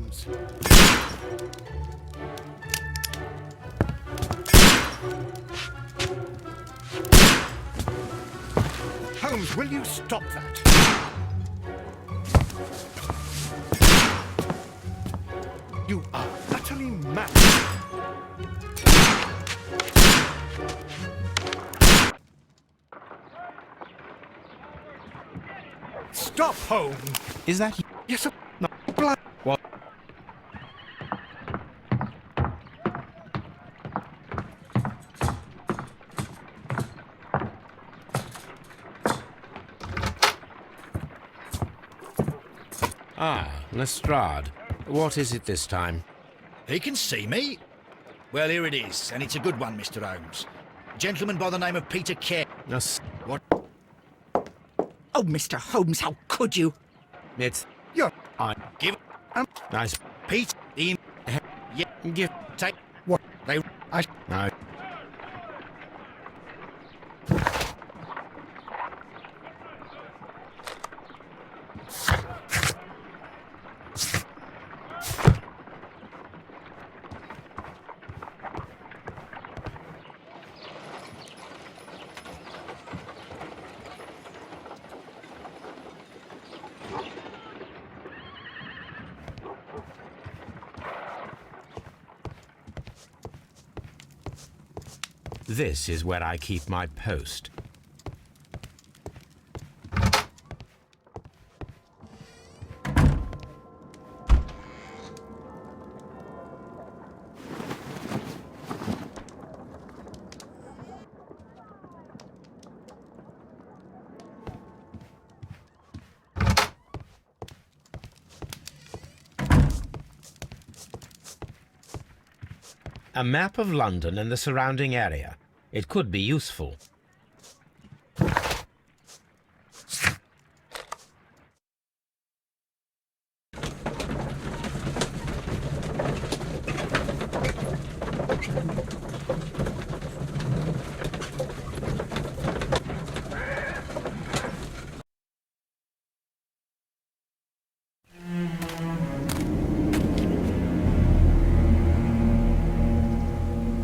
Holmes. Holmes, will you stop that? You are utterly mad. Stop, Holmes! Is that... Yes, sir. No, blood. What? Ah, Lestrade. What is it this time? He can see me. Well, here it is, and it's a good one, Mr. Holmes. A gentleman by the name of Peter Carey. What? Oh, Mr. Holmes, how could you? It's... You're... I... Give... Nice... Pete, in... Yeah, Give... take... What? They... I... No. This is where I keep my post. A map of London and the surrounding area. It could be useful.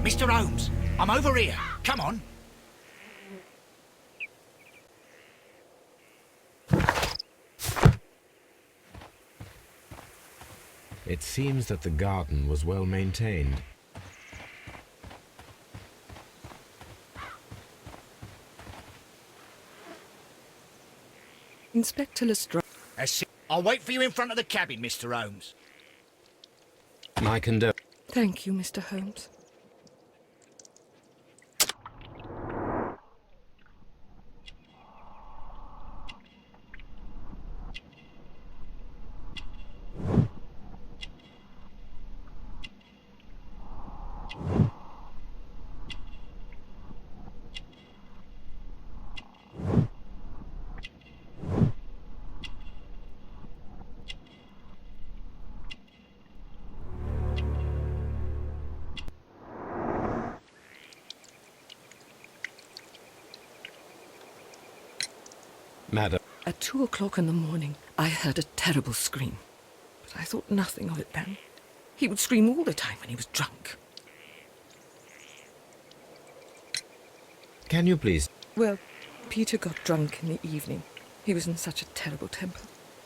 Mr. Holmes, I'm over here. Come on. It seems that the garden was well maintained. Inspector Lestrade. I'll wait for you in front of the cabin, Mr. Holmes. My condolences. Thank you, Mr. Holmes. Madam. At 2 o'clock in the morning, I heard a terrible scream. But I thought nothing of it then. He would scream all the time when he was drunk. Can you please... Well, Peter got drunk in the evening. He was in such a terrible temper.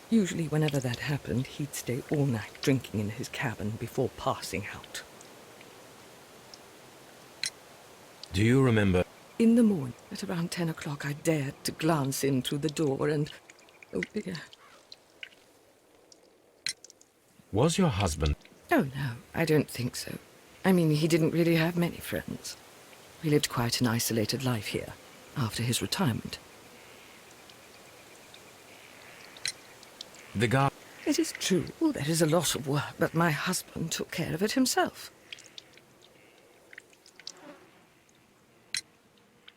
Usually, whenever that happened, he'd stay all night drinking in his cabin before passing out. Do you remember... In the morning, at around 10 o'clock, I dared to glance in through the door and... Oh, dear. Was your husband... Oh, no, I don't think so. I mean, he didn't really have many friends. He lived quite an isolated life here, after his retirement. The guard... It is true, there is a lot of work, but my husband took care of it himself.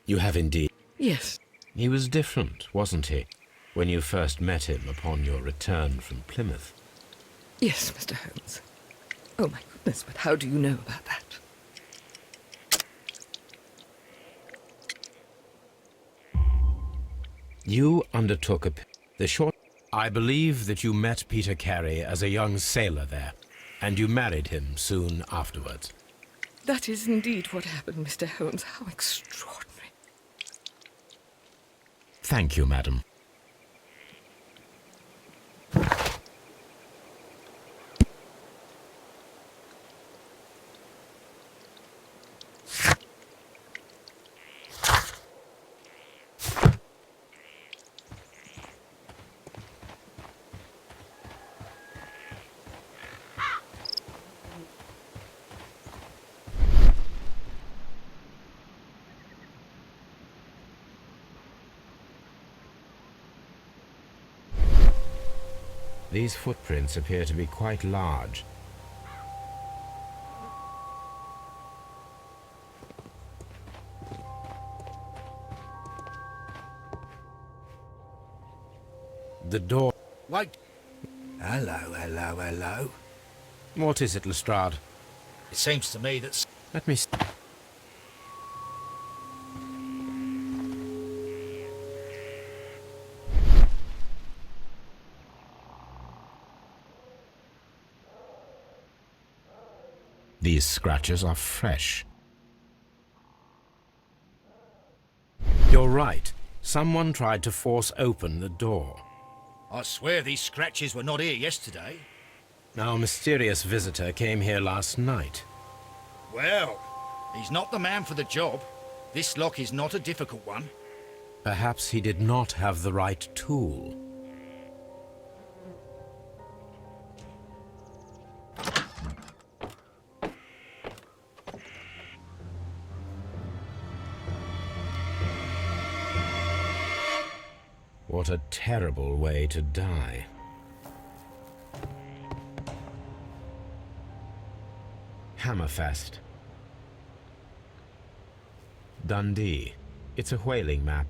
You have indeed... Yes. He was different, wasn't he, when you first met him upon your return from Plymouth? Yes, Mr. Holmes. Oh, my goodness, but how do you know about that? You undertook the short... I believe that you met Peter Carey as a young sailor there. And you married him soon afterwards. That is indeed what happened, Mr. Holmes. How extraordinary. Thank you, madam. These footprints appear to be quite large. The door... Wait. Hello, hello, hello. What is it, Lestrade? It seems to me that... Let me... These scratches are fresh. You're right. Someone tried to force open the door. I swear these scratches were not here yesterday. Our mysterious visitor came here last night. Well, he's not the man for the job. This lock is not a difficult one. Perhaps he did not have the right tool. What a terrible way to die. Hammerfest. Dundee. It's a whaling map.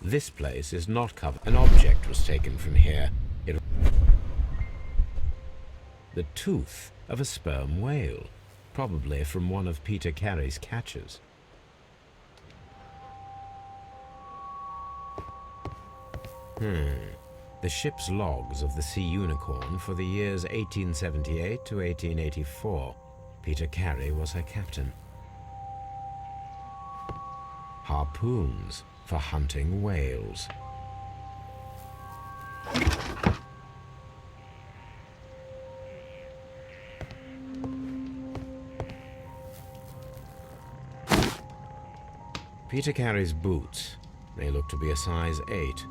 This place is not covered. An object was taken from here. The tooth of a sperm whale, probably from one of Peter Carey's catches. The ship's logs of the Sea Unicorn for the years 1878 to 1884. Peter Carey was her captain. Harpoons for hunting whales. Peter Carey's boots. They look to be a size 8.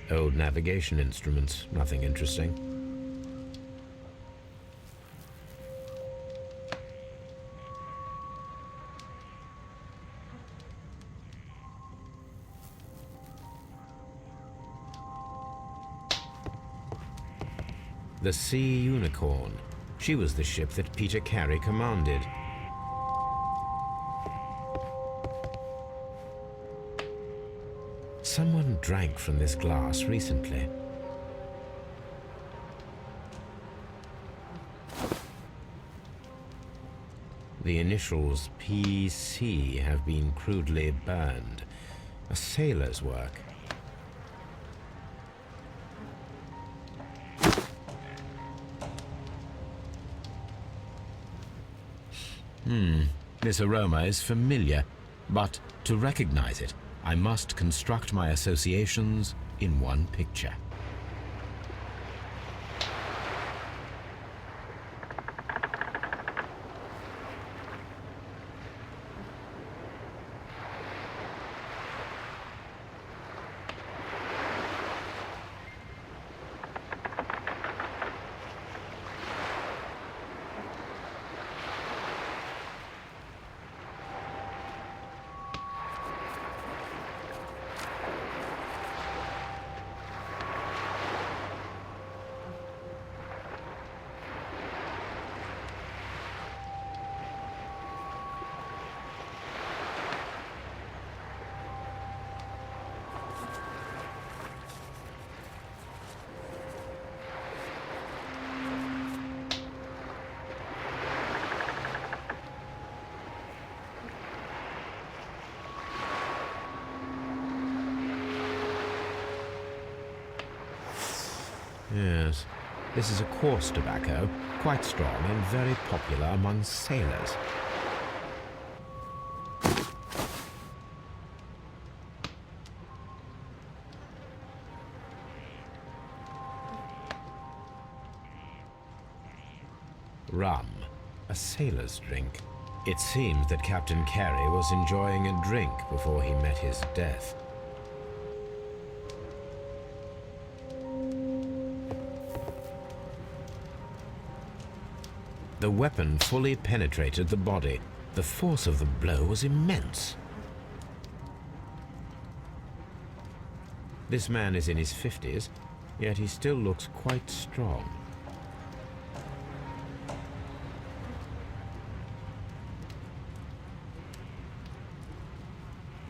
Old navigation instruments, nothing interesting. The Sea Unicorn. She was the ship that Peter Carey commanded. Someone drank from this glass recently. The initials PC have been crudely burned. A sailor's work. This aroma is familiar, but to recognize it, I must construct my associations in one picture. Yes, this is a coarse tobacco, quite strong and very popular among sailors. Rum, a sailor's drink. It seems that Captain Carey was enjoying a drink before he met his death. The weapon fully penetrated the body. The force of the blow was immense. This man is in his 50s, yet he still looks quite strong.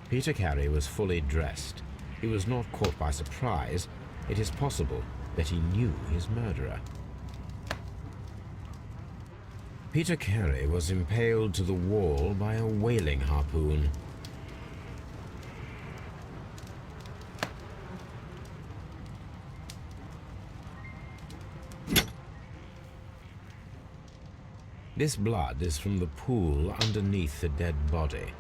Peter Carey was fully dressed. He was not caught by surprise. It is possible that he knew his murderer. Peter Carey was impaled to the wall by a whaling harpoon. This blood is from the pool underneath the dead body.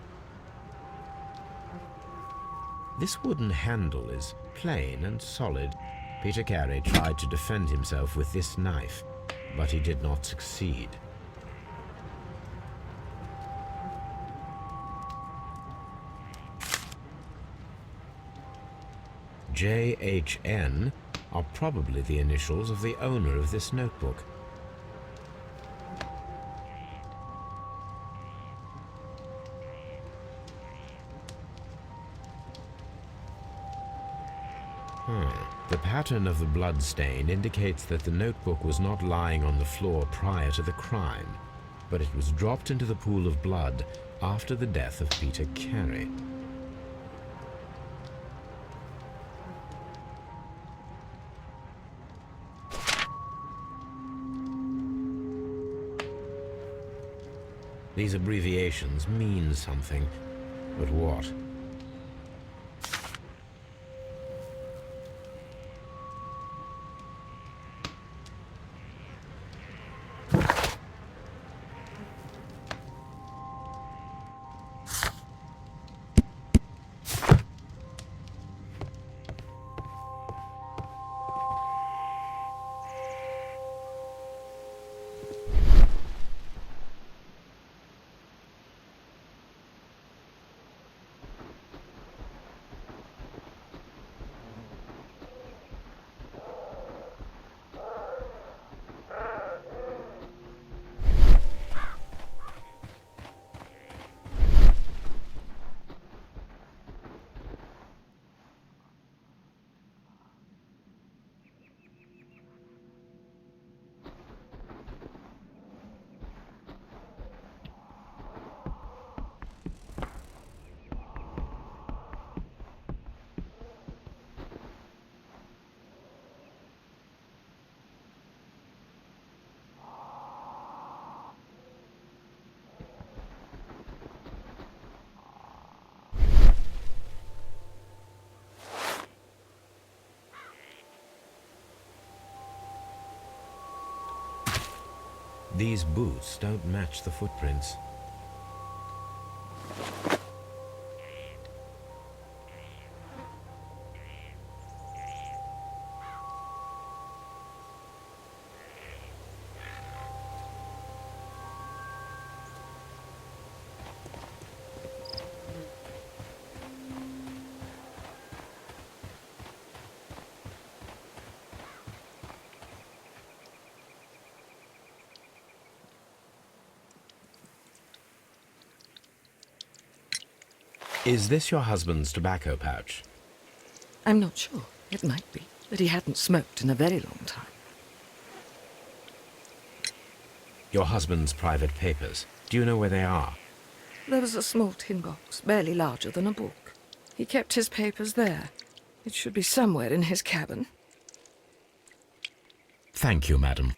This wooden handle is plain and solid. Peter Carey tried to defend himself with this knife, but he did not succeed. JHN are probably the initials of the owner of this notebook. The pattern of the blood stain indicates that the notebook was not lying on the floor prior to the crime, but it was dropped into the pool of blood after the death of Peter Carey. These abbreviations mean something, but what? These boots don't match the footprints. Is this your husband's tobacco pouch? I'm not sure. It might be, but he hadn't smoked in a very long time. Your husband's private papers. Do you know where they are? There was a small tin box, barely larger than a book. He kept his papers there. It should be somewhere in his cabin. Thank you, madam.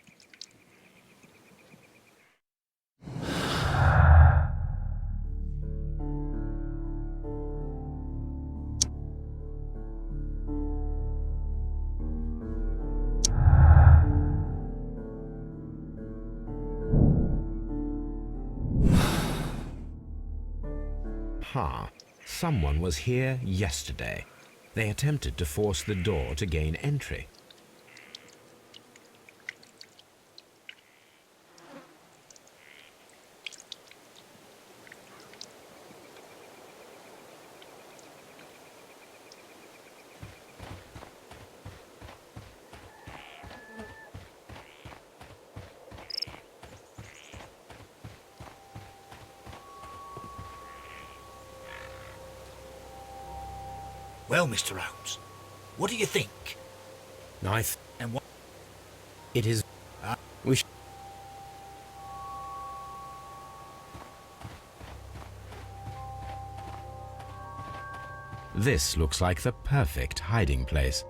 Aha! Someone was here yesterday. They attempted to force the door to gain entry. Well, Mr. Holmes, what do you think? And what? It is... we sh This looks like the perfect hiding place.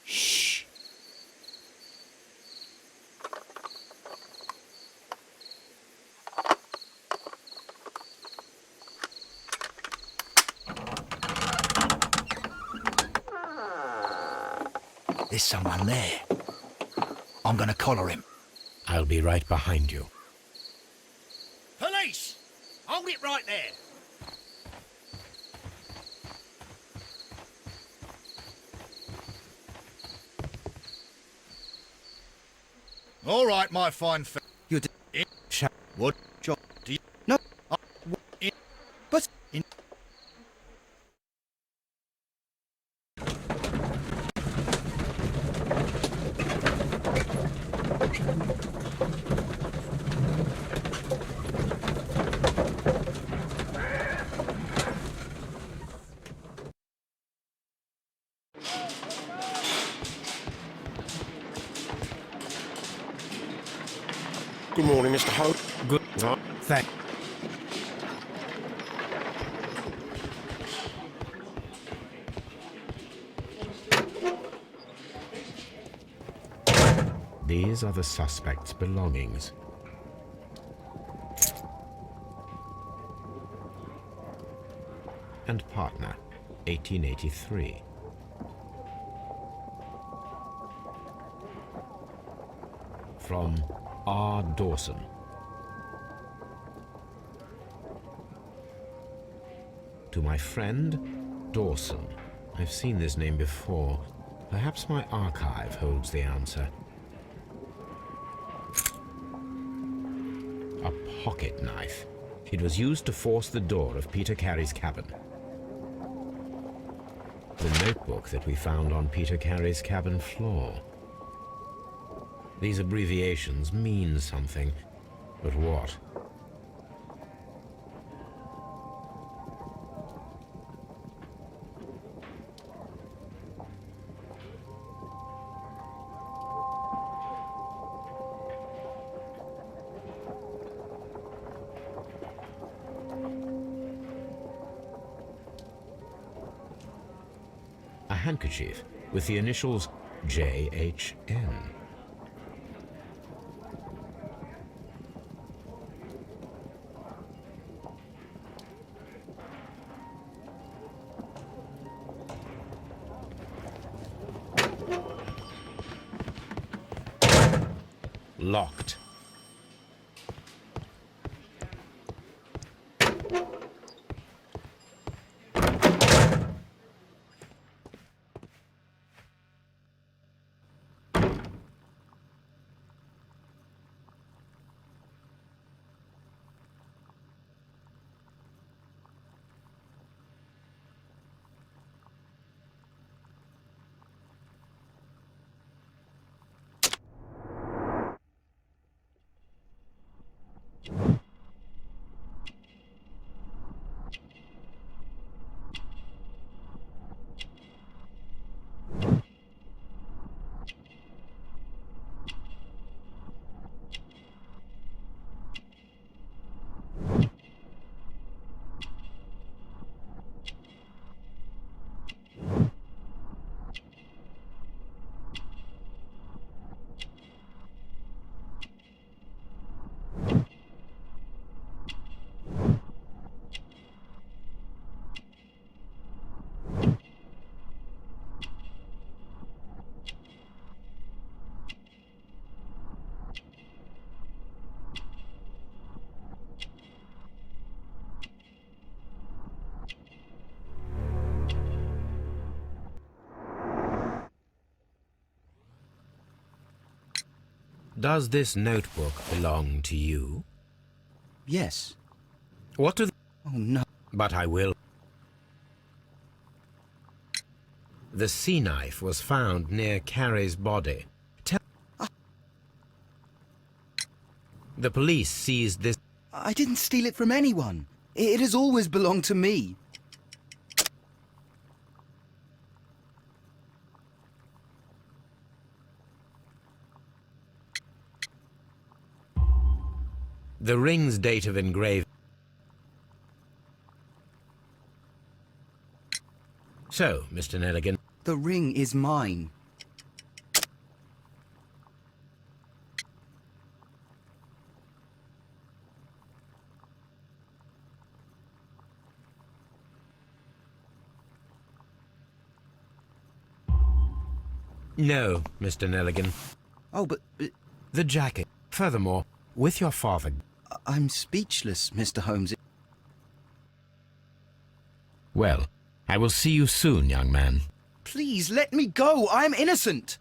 Shh. There's someone there. I'm gonna collar him. I'll be right behind you. Police! Hold it right there. All right, my fine fellow. You did. What job do you... No. But In... good morning, Mr. Holmes. Good. Thank. These are the suspect's belongings. And partner, 1883. From R. Dawson. To my friend, Dawson. I've seen this name before. Perhaps my archive holds the answer. A pocket knife. It was used to force the door of Peter Carey's cabin. The notebook that we found on Peter Carey's cabin floor. These abbreviations mean something, but what? A handkerchief with the initials JHN. Locked. Does this notebook belong to you? Yes. What do... Oh, no. But I will. The sea knife was found near Carrie's body. The police seized this... I didn't steal it from anyone. It has always belonged to me. The ring's date of engraving... So, Mr. Nelligan... The ring is mine. No, Mr. Nelligan. Oh, but The jacket. Furthermore, with your father... I'm speechless, Mr. Holmes. Well, I will see you soon, young man. Please, let me go. I'm innocent.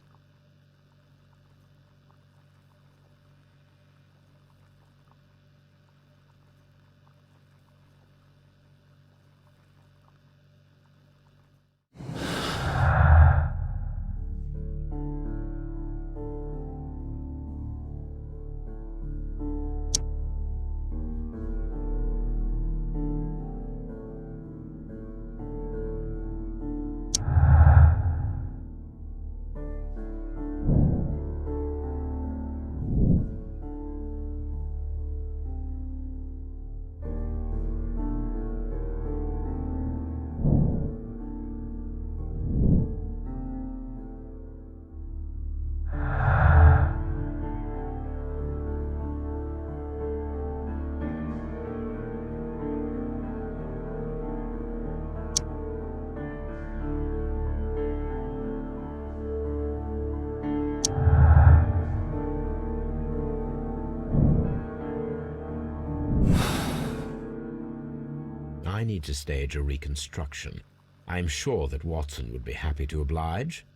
I need to stage a reconstruction. I'm sure that Watson would be happy to oblige.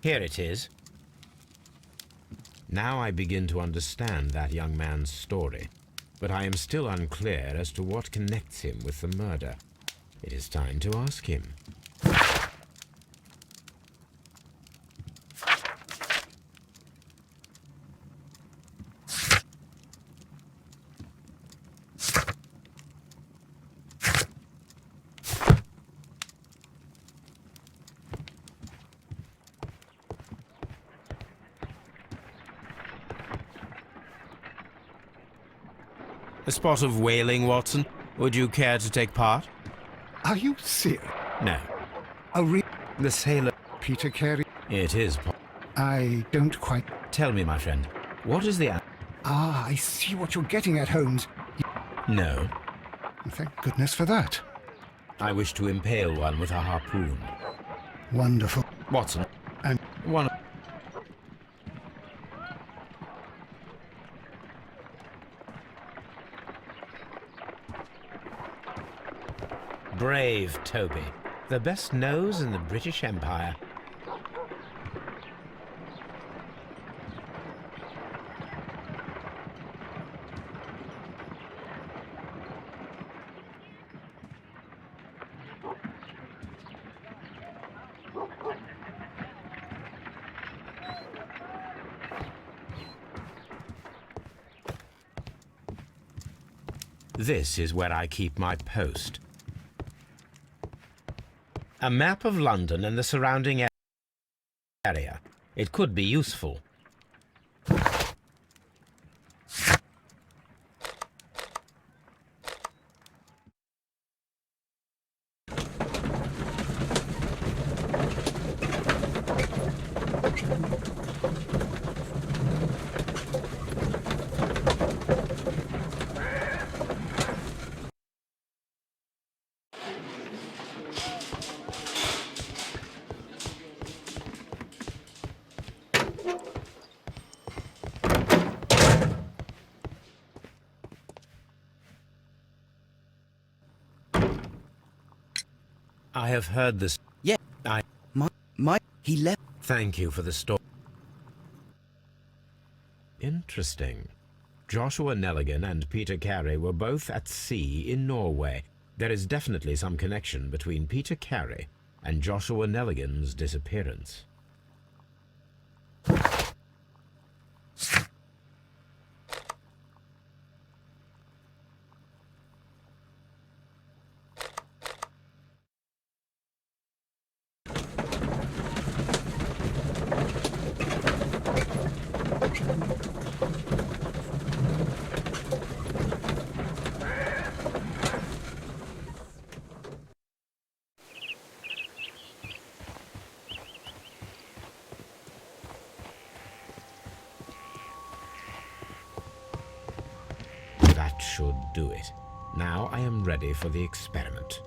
Here it is. Now I begin to understand that young man's story, but I am still unclear as to what connects him with the murder. It is time to ask him. A spot of whaling, Watson. Would you care to take part? Are you serious? No. The sailor, Peter Carey? It is. I don't quite... Tell me, my friend, what is the... Ah, I see what you're getting at, Holmes. No. Thank goodness for that. I wish to impale one with a harpoon. Wonderful. Watson. And One... Brave Toby. The best nose in the British Empire. This is where I keep my post. A map of London and the surrounding area. It could be useful. I have heard this. Yeah. He left. Thank you for the story. Interesting. Joshua Nelligan and Peter Carey were both at sea in Norway. There is definitely some connection between Peter Carey and Joshua Nelligan's disappearance. That should do it. Now I am ready for the experiment.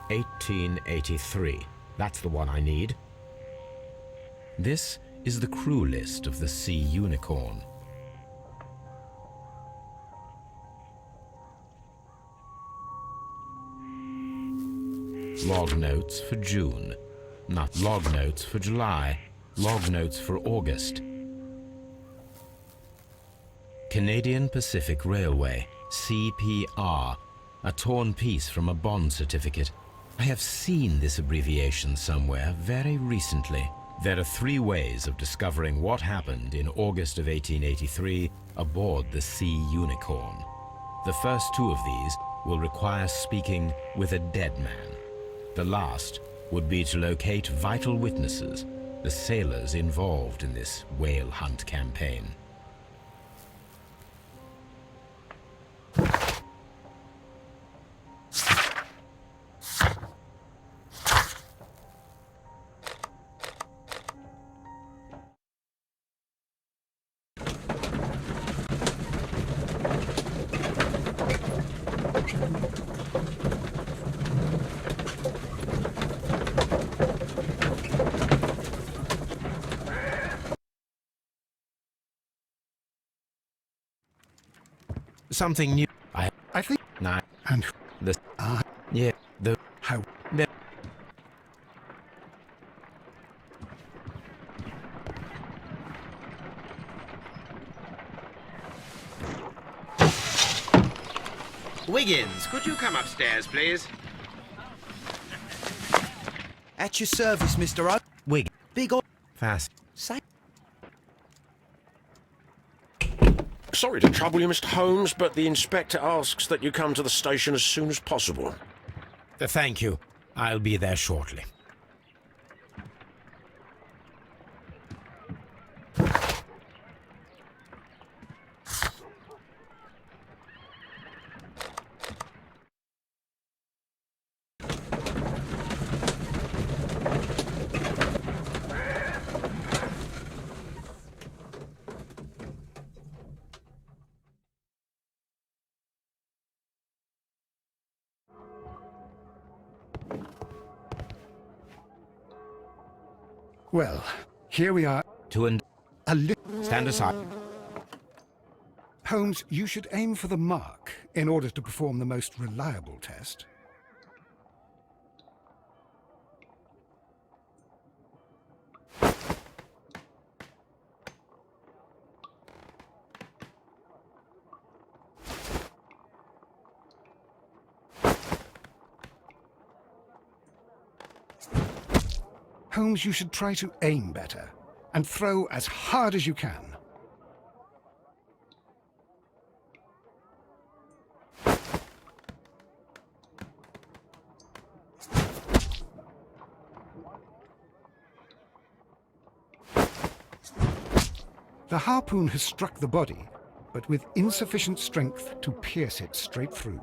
"1883. That's the one I need. This is the crew list of the Sea Unicorn. Log notes for June. Not log notes for July. Log notes for August. Canadian Pacific Railway, CPR. A torn piece from a bond certificate. I have seen this abbreviation somewhere very recently. There are 3 ways of discovering what happened in August of 1883 aboard the Sea Unicorn. The first 2 of these will require speaking with a dead man. The last would be to locate vital witnesses, the sailors involved in this whale hunt campaign. Something new. I think. Nah. And The. Yeah. The. how? The. Wiggins, could you come upstairs, please? At your service, Mr. O. Wig. Big O. Fast. Say. Sorry to trouble you, Mr. Holmes, but the inspector asks that you come to the station as soon as possible. Thank you. I'll be there shortly. Well, here we are. A Stand aside. Holmes, you should aim for the mark in order to perform the most reliable test. Holmes, you should try to aim better and throw as hard as you can. The harpoon has struck the body, but with insufficient strength to pierce it straight through.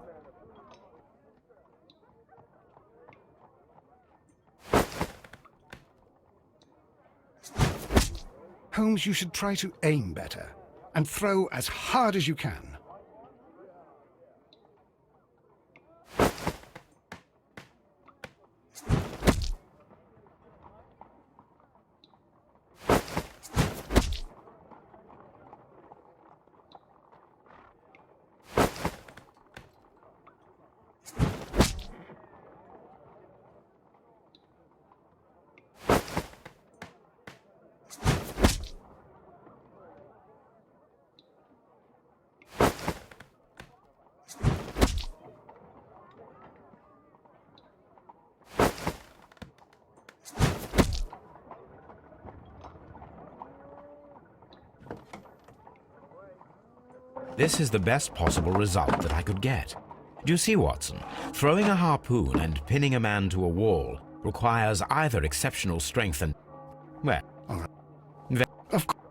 Holmes, you should try to aim better and throw as hard as you can. This is the best possible result that I could get. Do you see, Watson? Throwing a harpoon and pinning a man to a wall requires either exceptional strength and... well... Of course.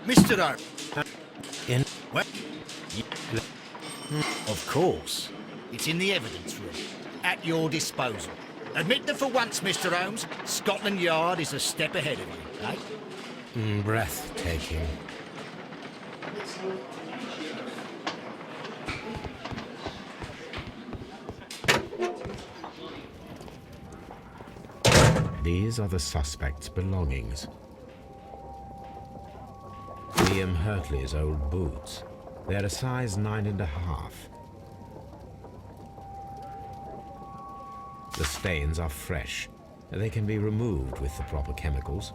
Mr. Holmes. In... What? Of course. It's in the evidence room. At your disposal. Admit that for once, Mr. Holmes, Scotland Yard is a step ahead of you, eh? breathtaking. These are the suspect's belongings. Liam Hurtley's old boots. They're a size 9.5. The stains are fresh. They can be removed with the proper chemicals.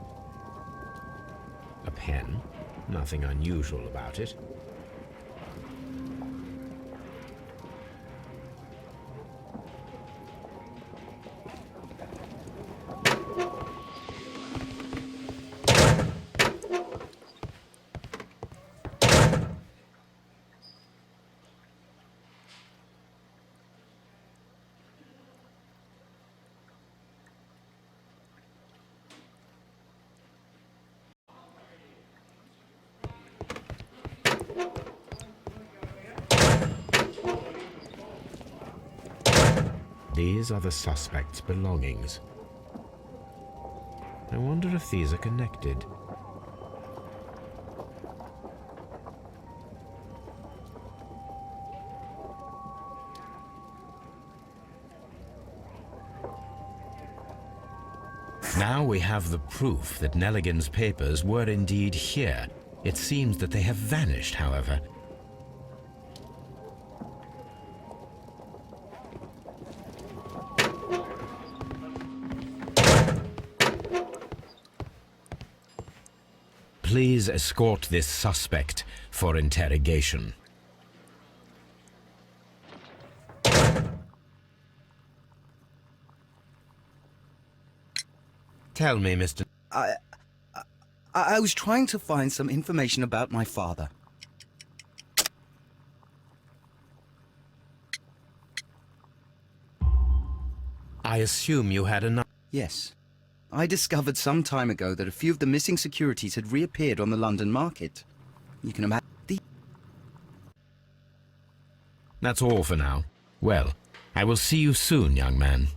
A pen. Nothing unusual about it. These are the suspect's belongings. I wonder if these are connected. Now we have the proof that Nelligan's papers were indeed here. It seems that they have vanished, however. Please escort this suspect for interrogation. Tell me, Mr. I was trying to find some information about my father. I assume you had enough. Yes. I discovered some time ago that a few of the missing securities had reappeared on the London market. You can imagine the... That's all for now. Well, I will see you soon, young man.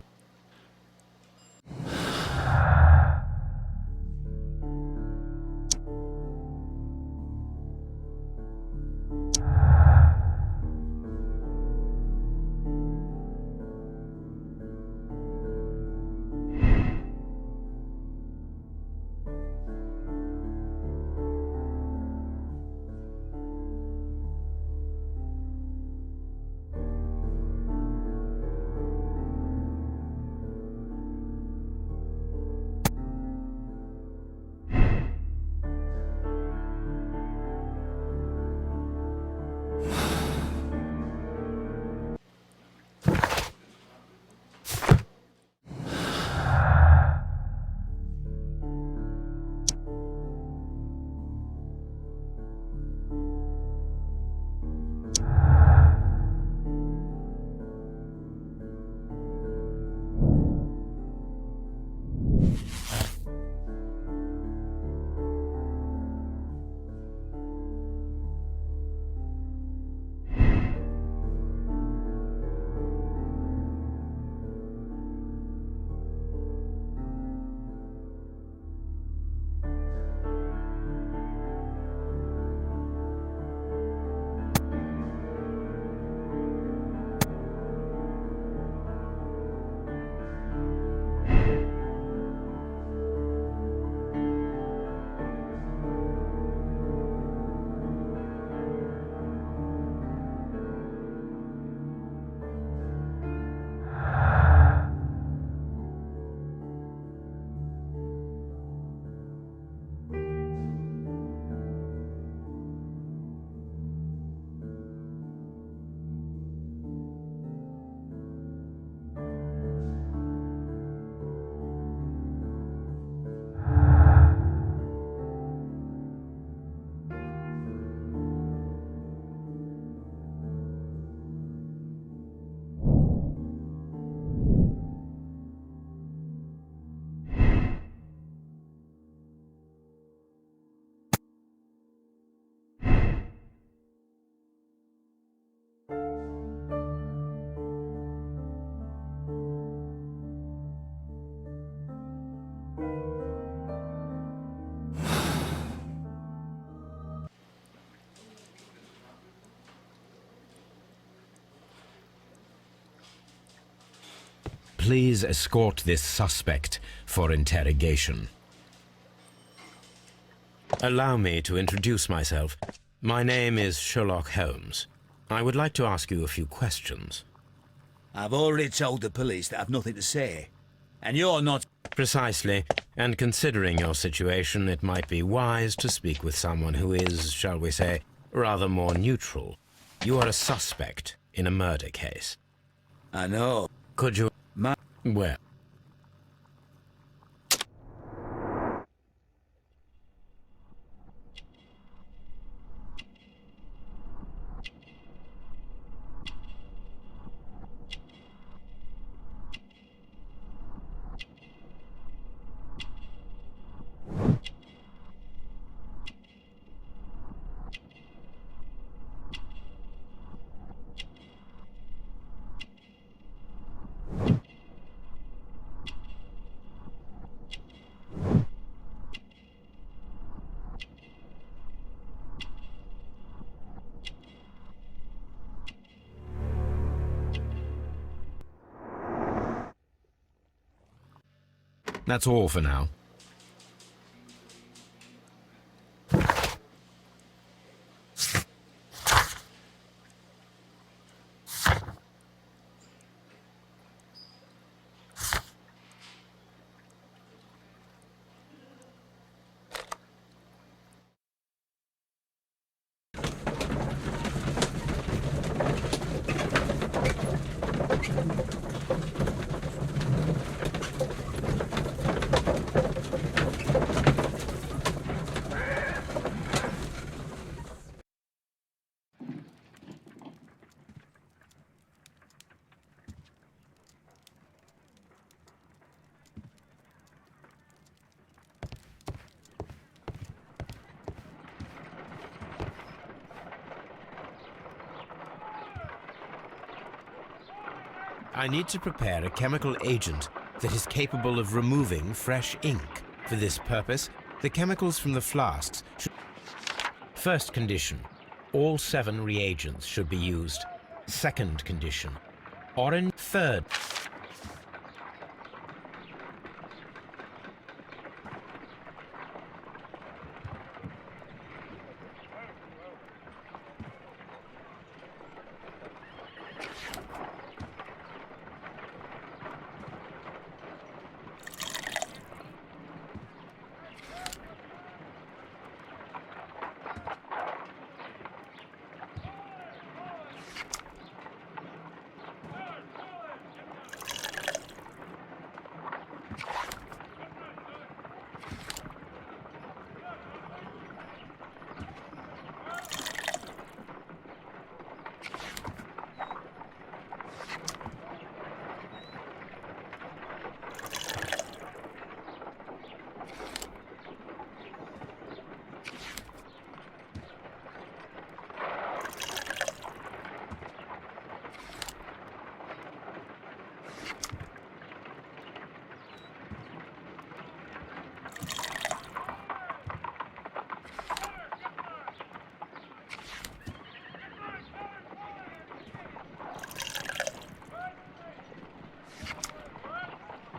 Please escort this suspect for interrogation. Allow me to introduce myself. My name is Sherlock Holmes. I would like to ask you a few questions. I've already told the police that I've nothing to say. And you're not... Precisely. And considering your situation, it might be wise to speak with someone who is, shall we say, rather more neutral. You are a suspect in a murder case. I know. Could you... Well... That's all for now. I need to prepare a chemical agent that is capable of removing fresh ink. For this purpose, the chemicals from the flasks should... First condition, all 7 reagents should be used. Second condition, orange. Third.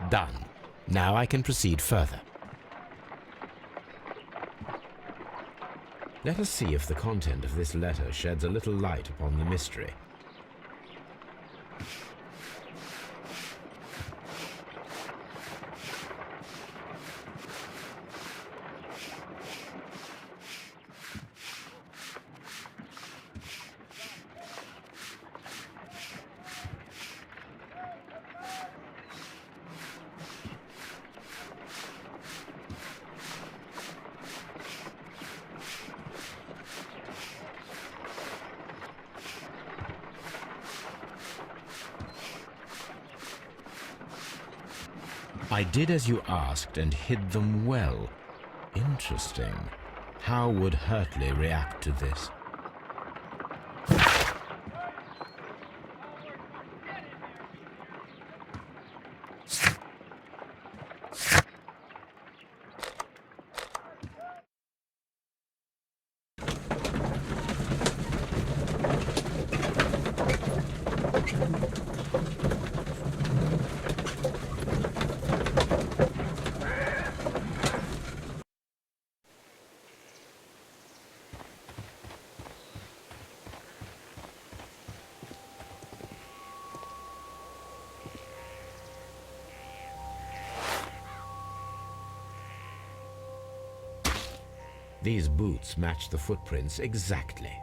Done. Now I can proceed further. Let us see if the content of this letter sheds a little light upon the mystery. I did as you asked and hid them well. Interesting. How would Hurtley react to this? These boots match the footprints exactly.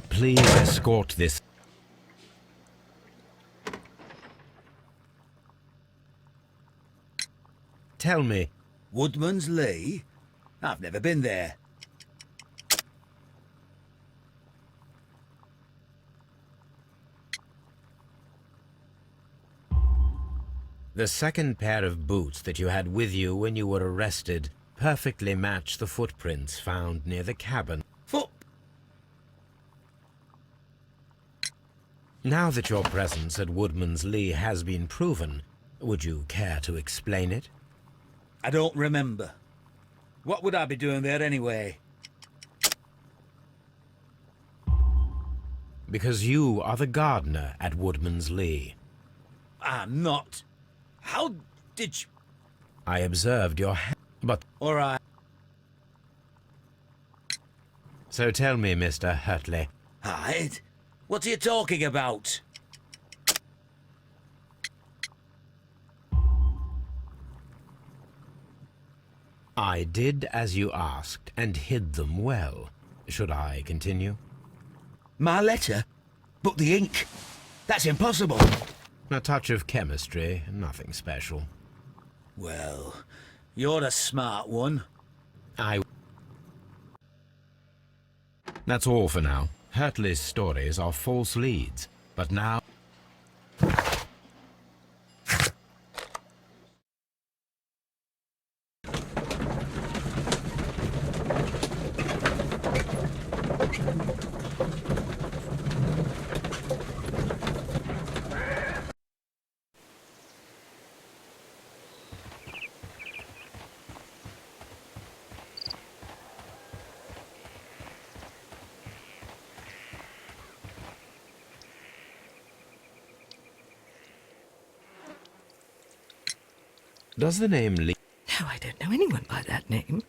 Please escort this. Tell me. Woodman's Lee? I've never been there. The second pair of boots that you had with you when you were arrested perfectly match the footprints found near the cabin. Now that your presence at Woodman's Lee has been proven, would you care to explain it? I don't remember. What would I be doing there anyway? Because you are the gardener at Woodman's Lee. I'm not. How did you... I observed your but... All right. So tell me, Mr. Hurtley. Hide? What are you talking about? I did as you asked, and hid them well. Should I continue? My letter? But the ink? That's impossible. A touch of chemistry, nothing special. Well, you're a smart one. That's all for now. Hurtley's stories are false leads, but now... Does the name Lee... No, I don't know anyone by that name.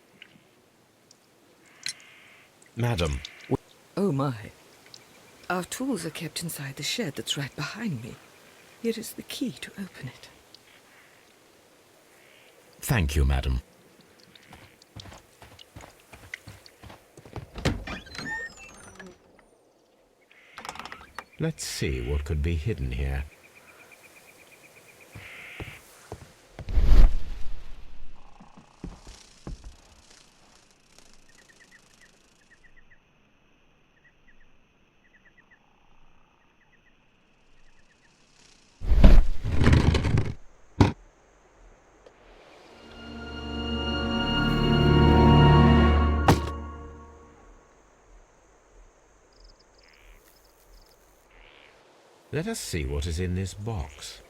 Madam, Oh, my. Our tools are kept inside the shed that's right behind me. Here is the key to open it. thank you, madam. Let's see what could be hidden here. Let us see what is in this box.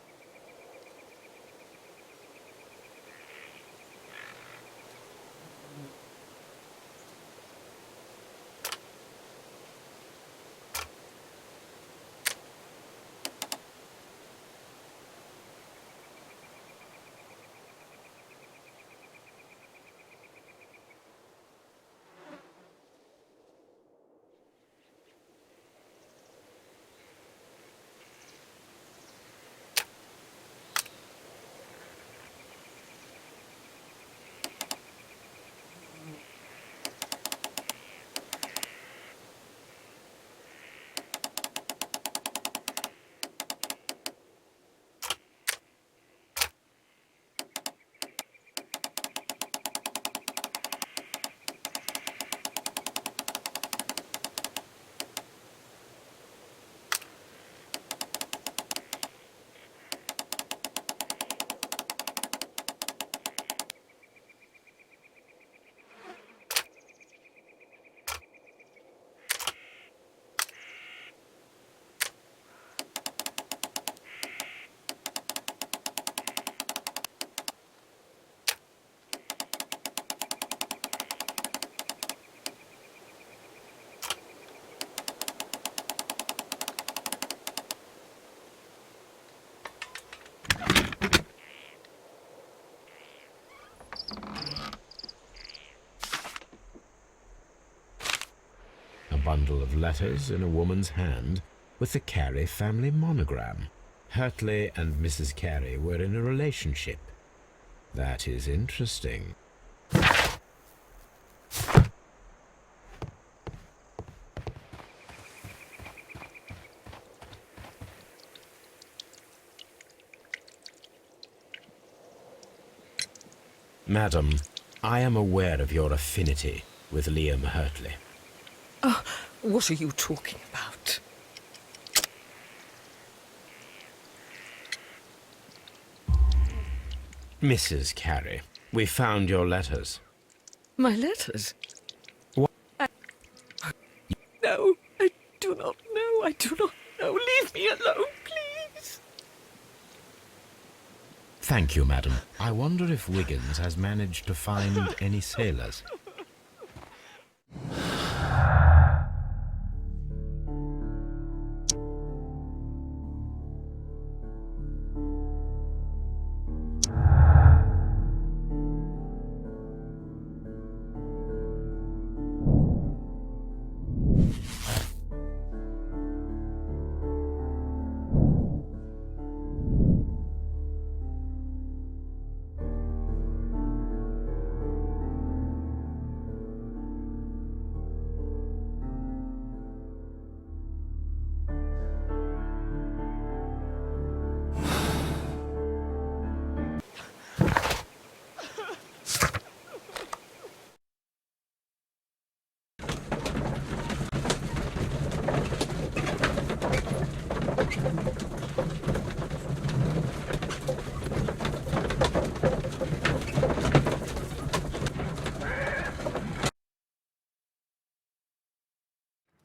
Bundle of letters in a woman's hand with the Carey family monogram. Hurtley and Mrs. Carey were in a relationship. That is interesting. Madam, I am aware of your affinity with Liam Hurtley. Oh, what are you talking about? Mrs. Carey, we found your letters. My letters? What? No, I do not know. I do not know. Leave me alone, please. Thank you, madam. I wonder if Wiggins has managed to find any sailors.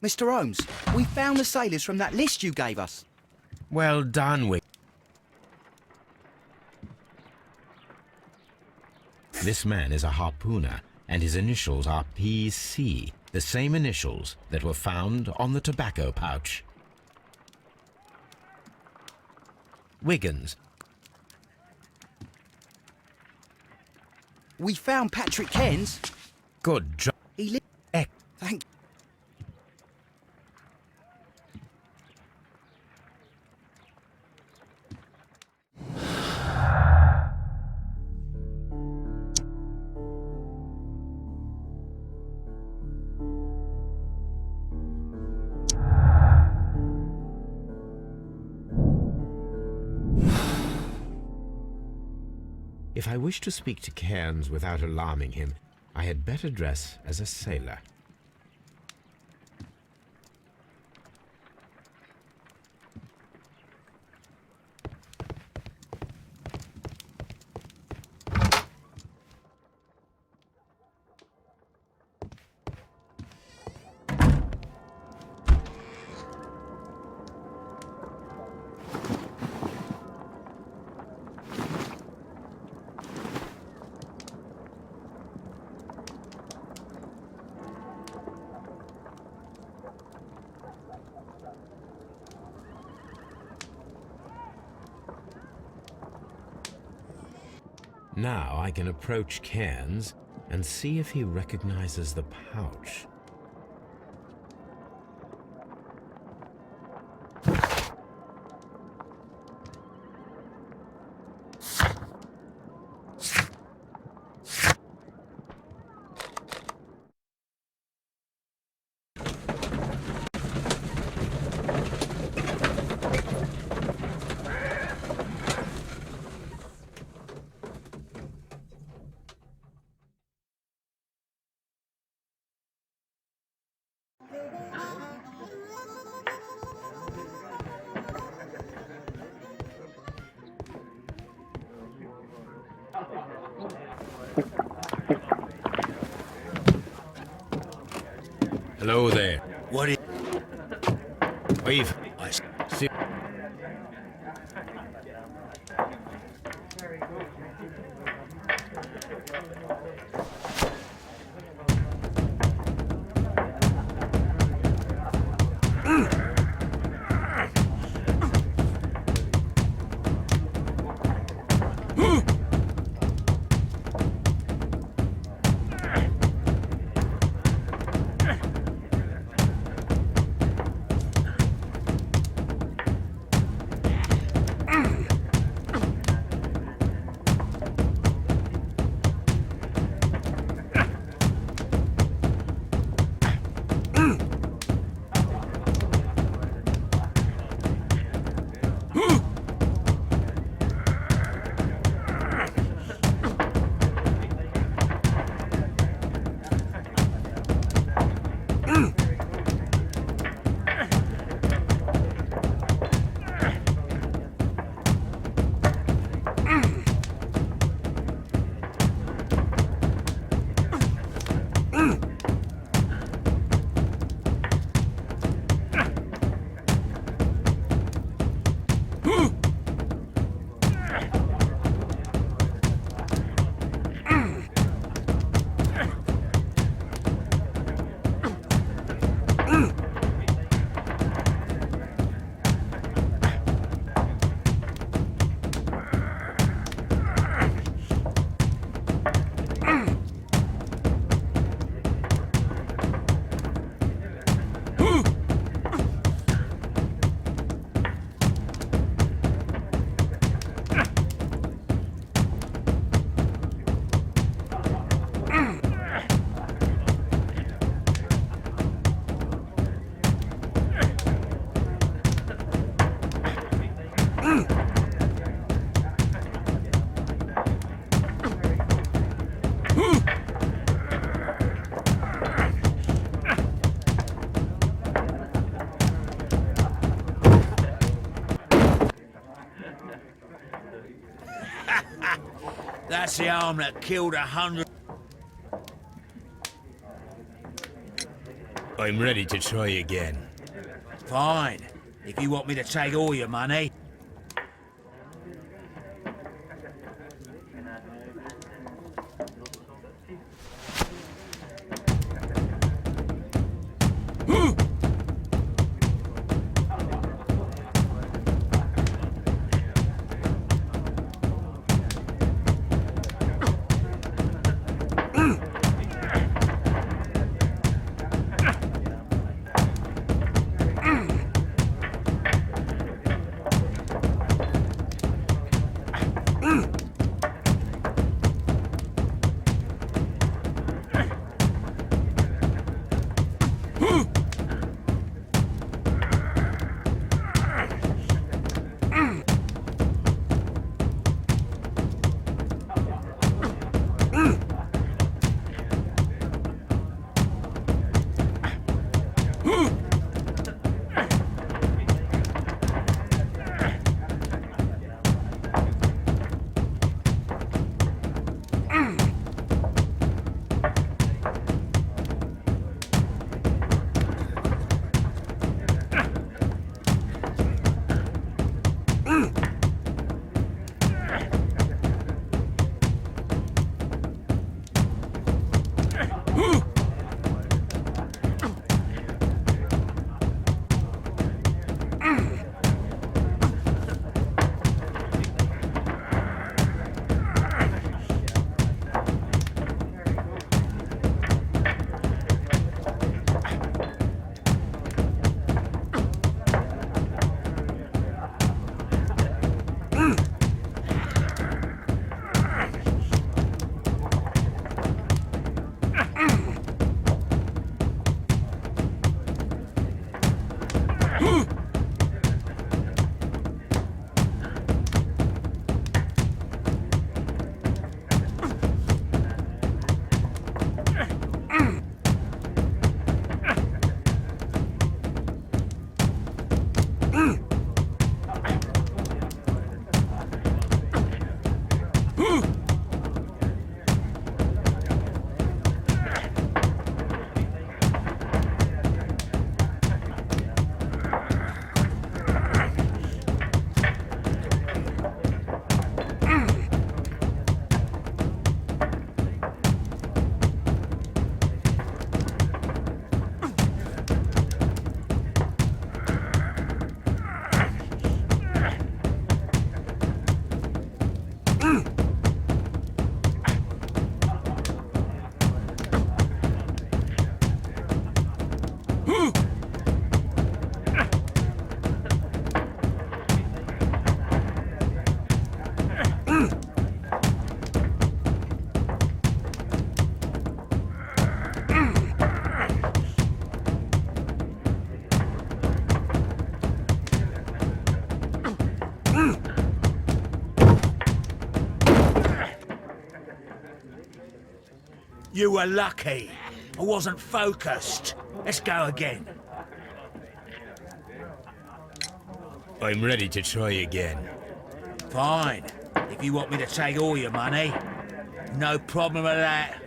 Mr. Holmes, we found the sailors from that list you gave us. Well done, Wiggins. This man is a harpooner, and his initials are PC, the same initials that were found on the tobacco pouch. Wiggins. We found Patrick Cairns. Good job. He lived. Thank. If I wish to speak to Cairns without alarming him, I had better dress as a sailor. Now I can approach Cairns and see if he recognizes the pouch. Hello there. What is... We've... I s- See... That's the arm that killed 100... I'm ready to try again. Fine. If you want me to take all your money. You were lucky. I wasn't focused. Let's go again. I'm ready to try again. Fine. If you want me to take all your money, no problem with that.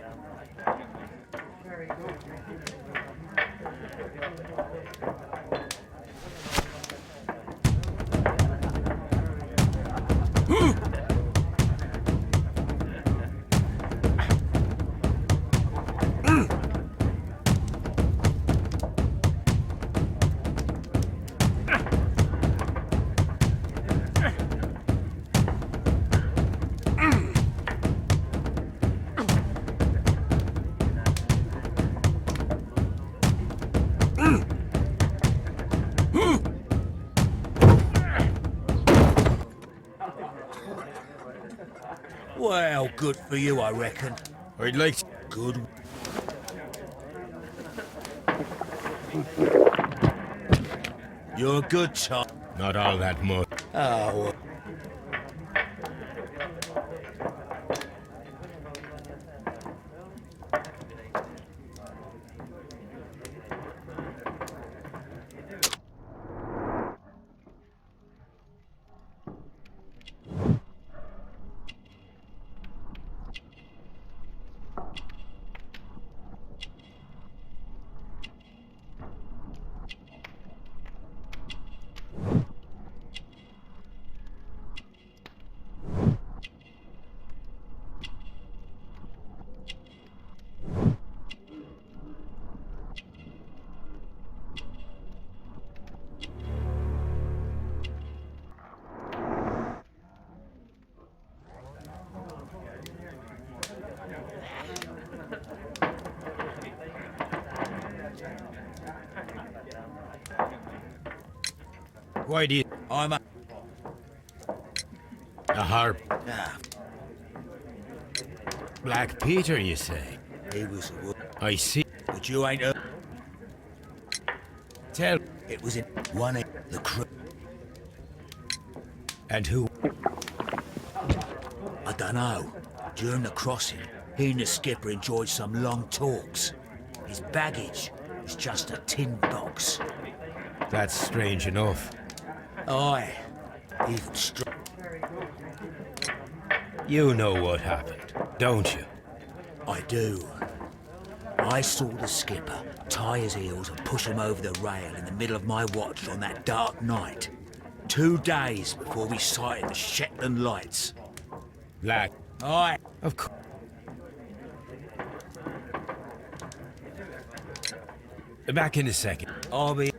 Well, good for you, I reckon. I'd like to... Good. You're a good chap. Not all that much. Oh, well. Why do you... I'm a... A harp? Ah, Black Peter, you say? he was a wood. I see. But you ain't a... Tell... It was in one of the crew. And who... I dunno. During the crossing, he and the skipper enjoyed some long talks. His baggage was just a tin box. That's strange enough. Aye. Even You know what happened, don't you? I do. I saw the skipper tie his heels and push him over the rail in the middle of my watch on that dark night. 2 days before we sighted the Shetland lights. Black... Aye. Of course. Back in a second. I'll be...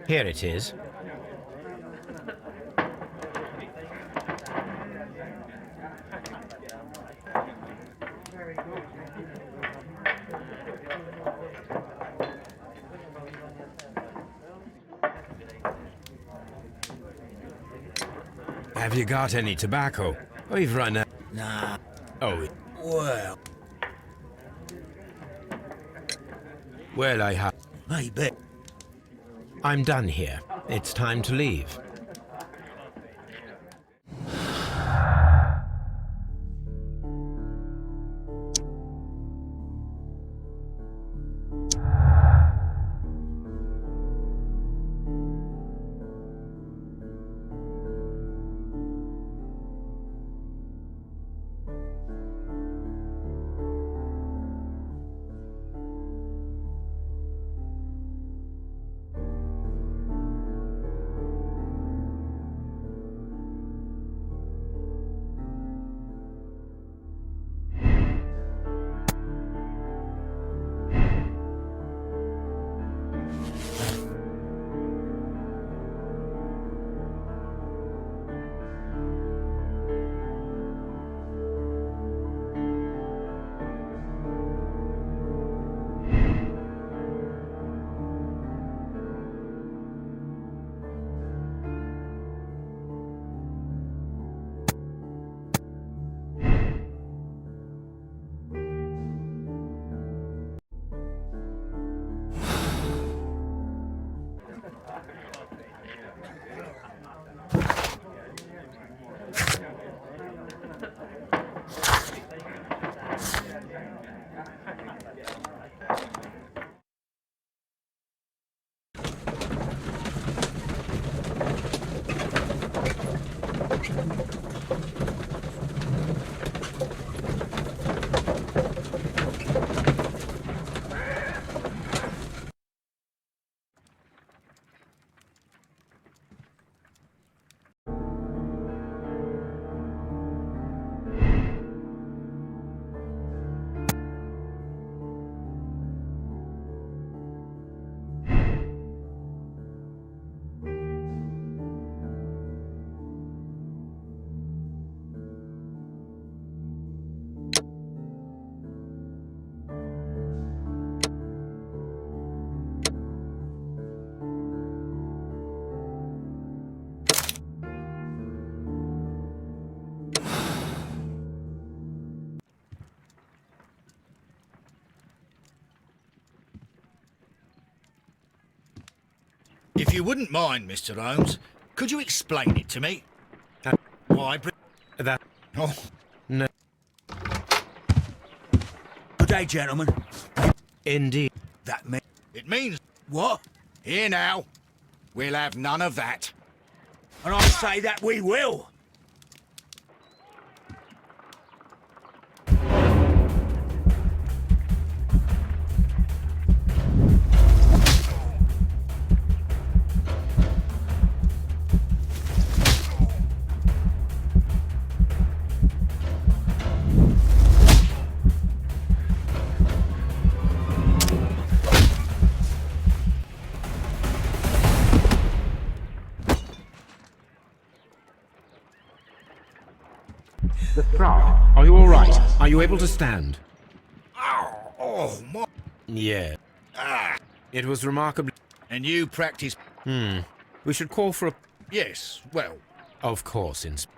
Here it is. Have you got any tobacco? I've run out. Nah. Oh, Well, well, I have. maybe. I'm done here. It's time to leave. If you wouldn't mind, Mr. Holmes, could you explain it to me? Why? That... Oh, No. Good day, gentlemen. Indeed. That means... it means... What? Here now. We'll have none of that. And I say that we will. The throb. Are you all right? Are you able to stand? Oh, my... Yeah. It was remarkably... And you practice... We should call for a... Yes, well... Of course, Inspector.